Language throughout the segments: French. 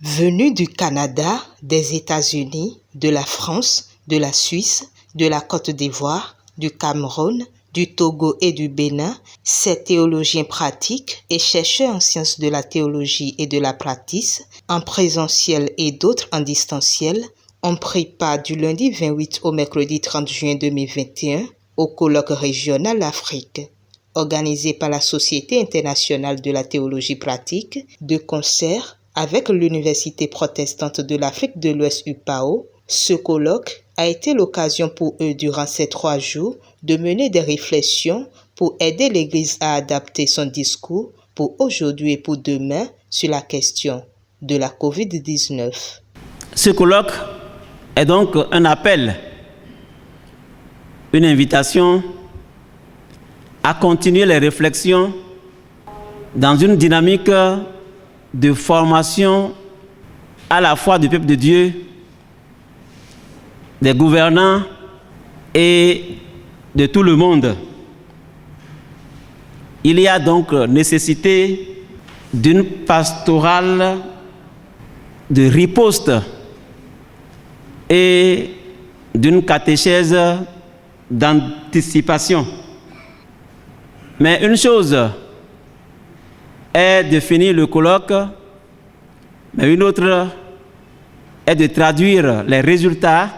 Venus du Canada, des États-Unis, de la France, de la Suisse, de la Côte d'Ivoire, du Cameroun, du Togo et du Bénin, ces théologiens pratiques et chercheurs en sciences de la théologie et de la pratique, en présentiel et d'autres en distanciel, ont pris part du lundi 28 au mercredi 30 juin 2021 au colloque régional Afrique, organisé par la Société internationale de la théologie pratique, de concert avec l'Université protestante de l'Afrique de l'Ouest UPAO. Ce colloque a été l'occasion pour eux durant ces 3 jours de mener des réflexions pour aider l'Église à adapter son discours pour aujourd'hui et pour demain sur la question de la COVID-19. Ce colloque est donc un appel, une invitation à continuer les réflexions dans une dynamique de formation à la fois du peuple de Dieu, des gouvernants et de tout le monde. Il y a donc nécessité d'une pastorale de riposte et d'une catéchèse d'anticipation. Mais une chose est de finir le colloque, mais une autre est de traduire les résultats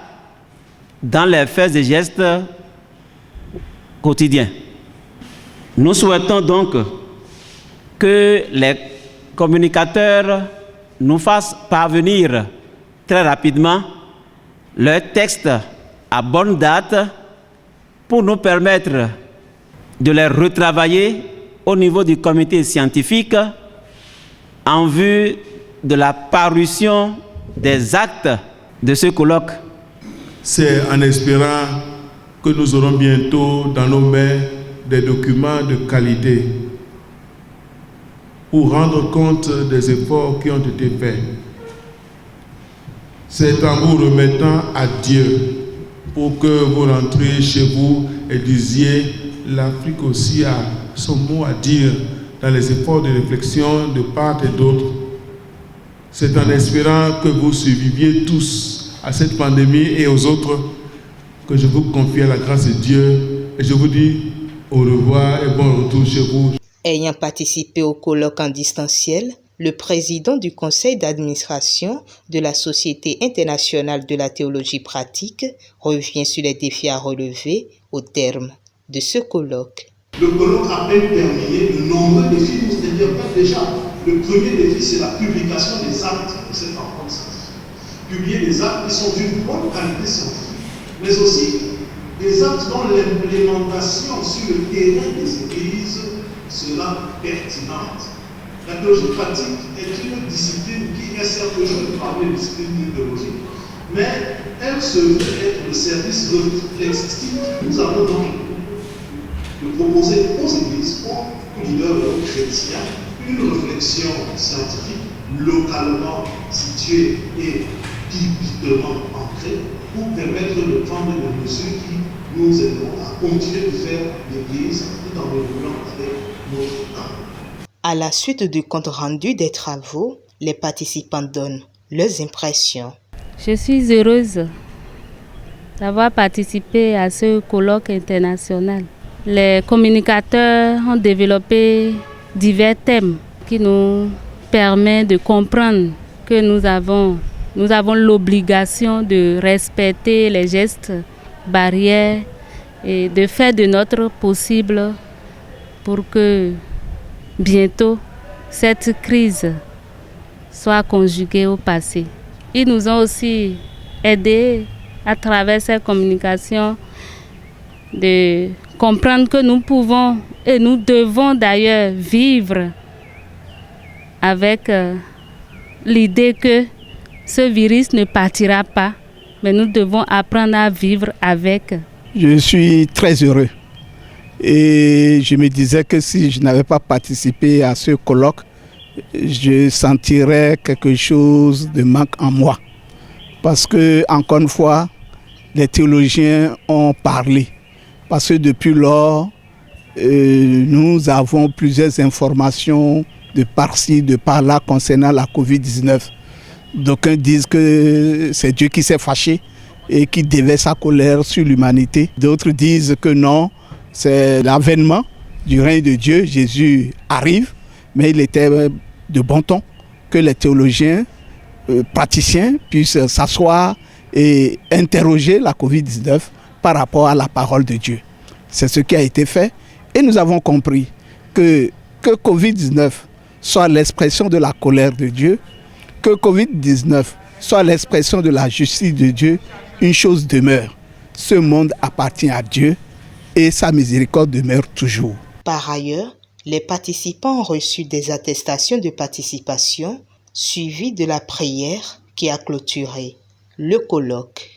dans les faits et gestes quotidiens. Nous souhaitons donc que les communicateurs nous fassent parvenir très rapidement leur texte à bonne date pour nous permettre de les retravailler au niveau du comité scientifique en vue de la parution des actes de ce colloque. C'est en espérant que nous aurons bientôt dans nos mains des documents de qualité pour rendre compte des efforts qui ont été faits. C'est en vous remettant à Dieu pour que vous rentriez chez vous et disiez l'Afrique aussi a son mot à dire dans les efforts de réflexion de part et d'autre. C'est en espérant que vous surviviez tous à cette pandémie et aux autres que je vous confie à la grâce de Dieu et je vous dis au revoir et bon retour chez vous. Ayant participé au colloque en distanciel, le président du conseil d'administration de la Société internationale de la théologie pratique revient sur les défis à relever au terme de ce colloque. Le colloque a même terminé de nombreux défis, c'est-à-dire que déjà, le premier défi, c'est la publication des actes de cette rencontre scientifique. Publier des actes qui sont d'une bonne qualité scientifique, mais aussi des actes dont l'implémentation sur le terrain des églises sera pertinente. La théologie pratique est une discipline qui est certes, je ne parle de discipline théologique, mais elle se veut être le service réflexif. Nous avons donc de proposer aux églises, aux leaders chrétiens, une réflexion scientifique localement située et bibliquement ancrée pour permettre de prendre des mesures qui nous aideront à continuer de faire l'Église tout en évoluant avec notre temps. À la suite du compte rendu des travaux, les participants donnent leurs impressions. Je suis heureuse d'avoir participé à ce colloque international. Les communicateurs ont développé divers thèmes qui nous permettent de comprendre que nous avons l'obligation de respecter les gestes barrières et de faire de notre possible pour que bientôt cette crise soit conjuguée au passé. Ils nous ont aussi aidés à travers ces communications de comprendre que nous pouvons et nous devons d'ailleurs vivre avec l'idée que ce virus ne partira pas, mais nous devons apprendre à vivre avec. Je suis très heureux et je me disais que si je n'avais pas participé à ce colloque, je sentirais quelque chose de manque en moi. Parce que, encore une fois, les théologiens ont parlé. Parce que depuis lors, nous avons plusieurs informations de par-ci, de par-là concernant la COVID-19. D'aucuns disent que c'est Dieu qui s'est fâché et qui déverse sa colère sur l'humanité. D'autres disent que non, c'est l'avènement du règne de Dieu. Jésus arrive, mais il était de bon ton que les théologiens, praticiens puissent s'asseoir et interroger la Covid-19 par rapport à la parole de Dieu. C'est ce qui a été fait et nous avons compris que Covid-19 soit l'expression de la colère de Dieu, que Covid-19 soit l'expression de la justice de Dieu, une chose demeure. Ce monde appartient à Dieu et sa miséricorde demeure toujours. Par ailleurs, les participants ont reçu des attestations de participation suivies de la prière qui a clôturé le colloque.